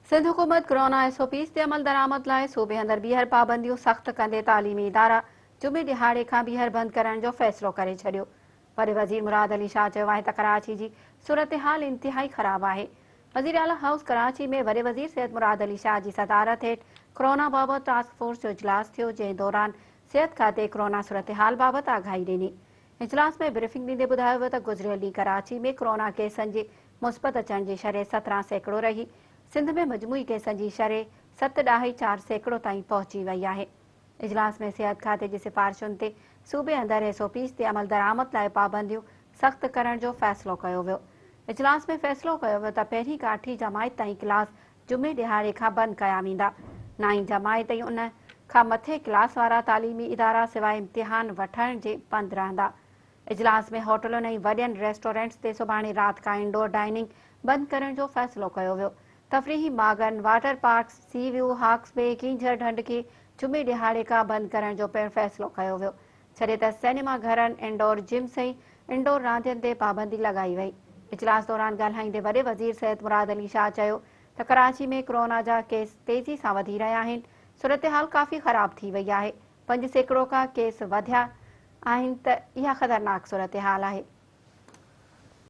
सिंध हुकूमत corona SOPs ते अमल दरामद लाइ सूबे अंदर ॿीहर पाबंदियूं सख़्त कंदे तालीमी इदारा जुमे दिहाड़े खां ॿीहर बंदि करण जो फ़ैसिलो करे छॾियो। वरी वज़ीर मुराद अली शाह चयो आहे त कराची जी सूरत-हाल इंतिहाई ख़राब आहे। वज़ीर आला हाउस कराची में वॾे वज़ीर सैयद मुराद अली शाह जी सदारत हेठि कोरोना बाबति टास्क फोर्स जो इजलास थियो, जंहिं दौरान सिहत खाते कोरोना सूरत-हाल बाबति आगाही ॾिनी। इजलास में ब्रीफिंग ॾींदे ॿुधायो वियो त गुज़िरियल ॾींहुं कराची में कोरोना केसनि जे मुस्बत अचण जी शरह 17% रही। सिंध में मजमूई केसनि जी शरह 7.4% ताईं पहुची वई आहे। इजलास में सिहत खाते जी सिफ़ारिशुनि ते सूबे अंदरि SOPs ते अमल दरामद लाइ पाबंदियूं सख़्त करण जो फ़ैसिलो कयो वियो। इजलास में फ़ैसिलो कयो वियो त पहिरीं खां 8 जमायत ताईं क्लास जुमे दिहाड़े खां बंदि कया वेंदा। 9 जमायत ऐं उन खां मथे क्लास वारा तालीमी इदारा सवाइ इम्तिहान वठण जे बंदि रहंदा। इजलास में होटलुनि ऐं वॾनि रेस्टोरेंट्स ते सुभाणे राति खां इंडोर डाइनिंग बंदि करण जो फ़ैसिलो कयो वियो। तफ़रीही बाग़नि, water parks, sea view, Hawks Bay, Keenjhar ढंढ खे जुमे दिहाड़े खां बंदि करण जो पिणु फ़ैसिलो कयो वियो, छॾे त सिनेमा घरनि, इंडोर जिम्स ऐं इंडोर रांदियुनि ते पाबंदी लॻाई वई। इजलास दौरान ॻाल्हाईंदे वॾे वज़ीर सैयद मुराद अली शाह चयो त कराची में कोरोना जा केस तेज़ी सां वधी रहिया आहिनि। सूरत-हाल काफ़ी ख़राब थी वई आहे। 5% खां केस वधिया आहिनि त इहा ख़तरनाक सूरत-हाल आहे।